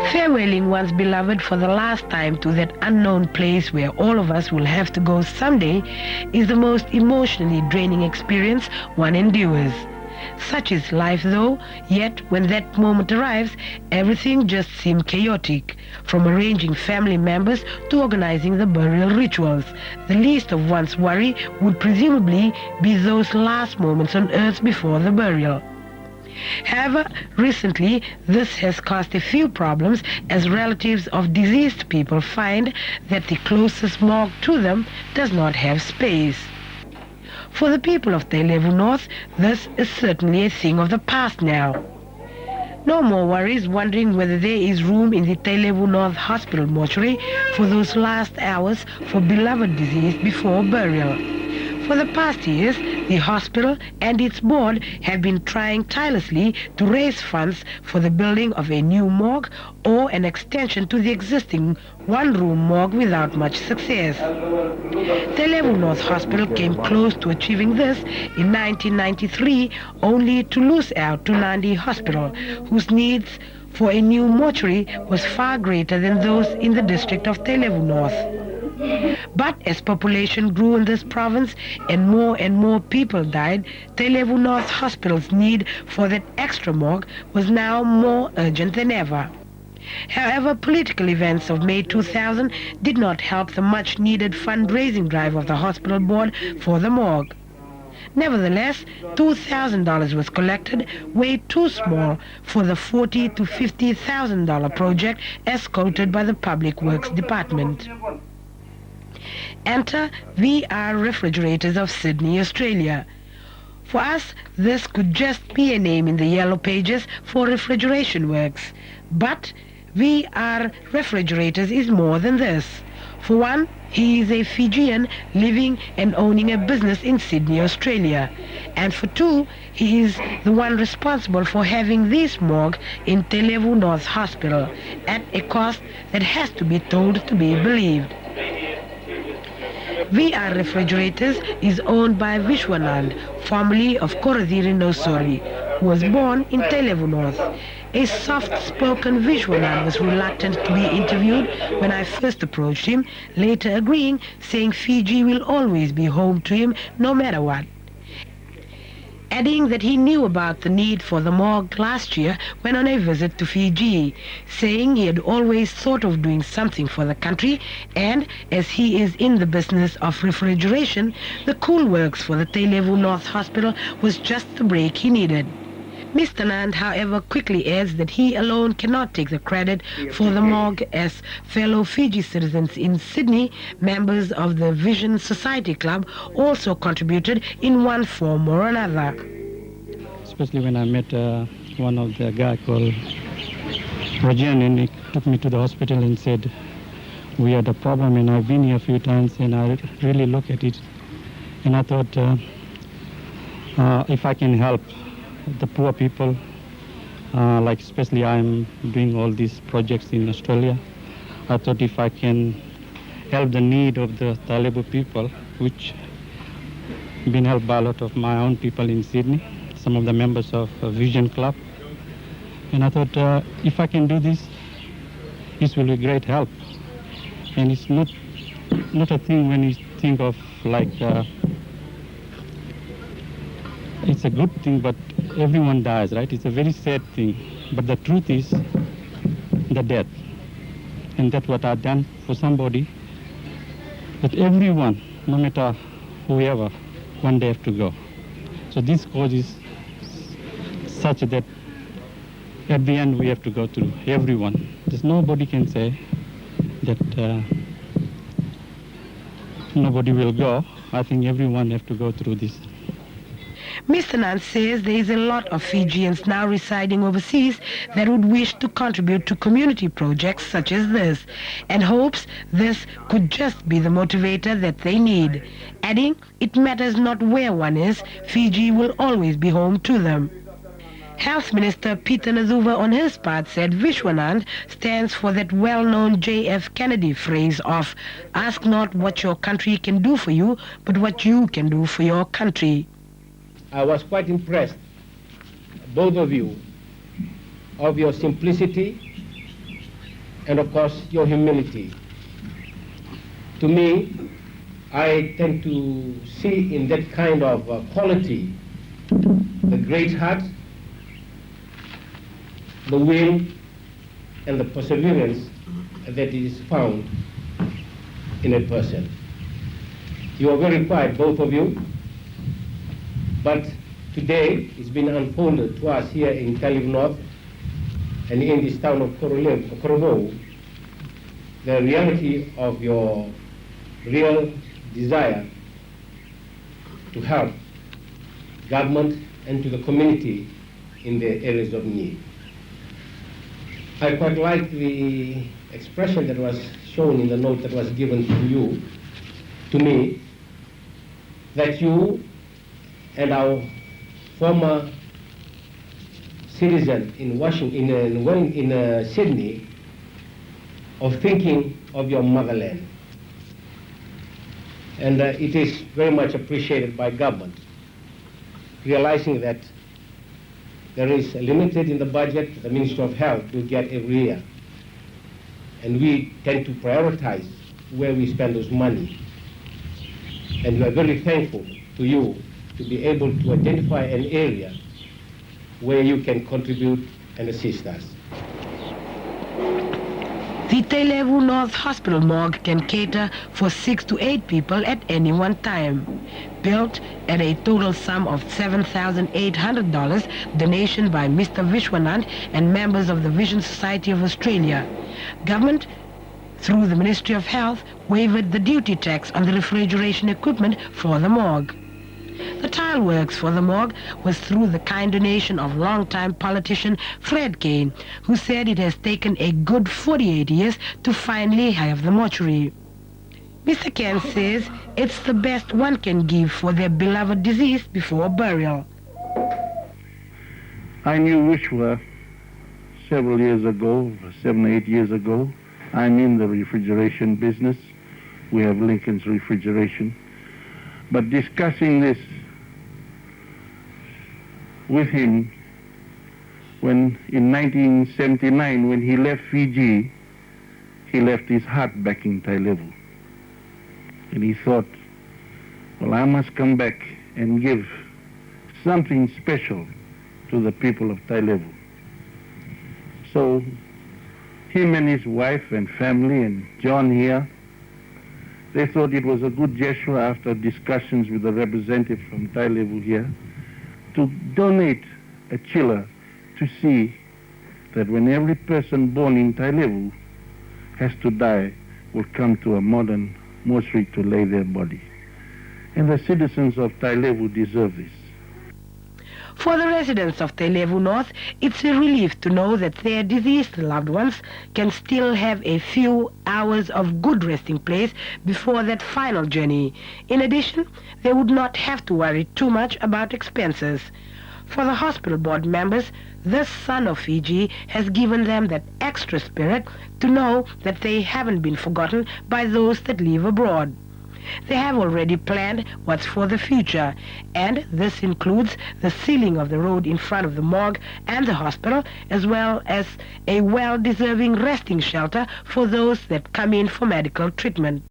Farewelling one's beloved for the last time to that unknown place where all of us will have to go someday is the most emotionally draining experience one endures. Such is life though, yet when that moment arrives, everything just seems chaotic, from arranging family members to organizing the burial rituals. The least of one's worry would presumably be those last moments on earth before the burial. However, recently this has caused a few problems as relatives of deceased people find that the closest morgue to them does not have space. For the people of Tailevu North, this is certainly a thing of the past now. No more worries wondering whether there is room in the Tailevu North Hospital mortuary for those last hours for beloved deceased before burial. For the past years, the hospital and its board have been trying tirelessly to raise funds for the building of a new morgue or an extension to the existing one-room morgue without much success. Tailevu North Hospital came close to achieving this in 1993, only to lose out to Nandi Hospital, whose needs for a new mortuary was far greater than those in the district of Tailevu North. But as population grew in this province and more people died, Tailevu North Hospital's need for that extra morgue was now more urgent than ever. However, political events of May 2000 did not help the much-needed fundraising drive of the hospital board for the morgue. Nevertheless, $2,000 was collected, way too small for the $40,000 to $50,000 project as quoted by the Public Works Department. Enter VR Refrigerators of Sydney, Australia. For us, this could just be a name in the yellow pages for refrigeration works. But VR Refrigerators is more than this. For one, he is a Fijian living and owning a business in Sydney, Australia. And for two, he is the one responsible for having this morgue in Tailevu North Hospital at a cost that has to be told to be believed. VR Refrigerators is owned by Vishwa, formerly of Koradiri Nosori, who was born in Tailevu North. A soft-spoken Vishwa was reluctant to be interviewed when I first approached him, later agreeing, saying Fiji will always be home to him no matter what. Adding that he knew about the need for the morgue last year when on a visit to Fiji, saying he had always thought of doing something for the country, and as he is in the business of refrigeration, the cool works for the Tailevu North Hospital was just the break he needed. Mr. Nand, however, quickly adds that he alone cannot take the credit for the morgue, as fellow Fiji citizens in Sydney, members of the Vision Society Club, also contributed in one form or another. Especially when I met one of the guy called Rajan, and he took me to the hospital and said, we had a problem, and I've been here a few times, and I really look at it, and I thought, if I can help the poor people, like especially I'm doing all these projects in Australia. I thought if I can help the need of the Tailevu people, which been helped by a lot of my own people in Sydney, some of the members of Vision Club, and I thought if I can do this, this will be great help. And it's not a thing when you think of like it's a good thing, but everyone dies, right? It's a very sad thing. But the truth is the death. And that's what I've done for somebody. That everyone, no matter whoever, one day have to go. So this cause is such that at the end we have to go through, everyone. There's nobody can say that nobody will go. I think everyone have to go through this. Mr. Nance says there is a lot of Fijians now residing overseas that would wish to contribute to community projects such as this, and hopes this could just be the motivator that they need, adding, it matters not where one is, Fiji will always be home to them. Health Minister Peter Naduva on his part said Vishwanand stands for that well-known J.F. Kennedy phrase of, ask not what your country can do for you, but what you can do for your country. I was quite impressed, both of you, of your simplicity and of course your humility. To me, I tend to see in that kind of quality the great heart, the will, and the perseverance that is found in a person. You are very quiet, both of you, but today it's been unfolded to us here in Talib North and in this town of Korobo, the reality of your real desire to help government and to the community in the areas of need. I quite like the expression that was shown in the note that was given to me, that you and our former citizen in Washington, in Sydney, of thinking of your motherland. And it is very much appreciated by government, realizing that there is a limited in the budget the Ministry of Health will get every year. And we tend to prioritize where we spend those money. And we are very thankful to you to be able to identify an area where you can contribute and assist us. The Tailevu North Hospital morgue can cater for 6 to 8 people at any one time. Built at a total sum of $7,800, donation by Mr. Vishwa and members of the Vision Society of Australia. Government, through the Ministry of Health, waived the duty tax on the refrigeration equipment for the morgue. The tile works for the morgue was through the kind donation of longtime politician Fred Kane, who said it has taken a good 48 years to finally have the mortuary. Mr. Kane says it's the best one can give for their beloved deceased before burial. I knew Vishwa several years ago, 7 or 8 years ago. I'm in the refrigeration business. We have Lincoln's Refrigeration. But discussing this with him when in 1979, when he left Fiji, he left his heart back in Tailevu. And he thought, well, I must come back and give something special to the people of Tailevu. So him and his wife and family and John here, they thought it was a good gesture after discussions with the representative from Tailevu here to donate a chiller to see that when every person born in Tailevu has to die, will come to a modern mortuary to lay their body. And the citizens of Tailevu deserve this. For the residents of Tailevu North, it's a relief to know that their deceased loved ones can still have a few hours of good resting place before that final journey. In addition, they would not have to worry too much about expenses. For the hospital board members, this son of Fiji has given them that extra spirit to know that they haven't been forgotten by those that live abroad. They have already planned what's for the future, and this includes the sealing of the road in front of the morgue and the hospital, as well as a well-deserving resting shelter for those that come in for medical treatment.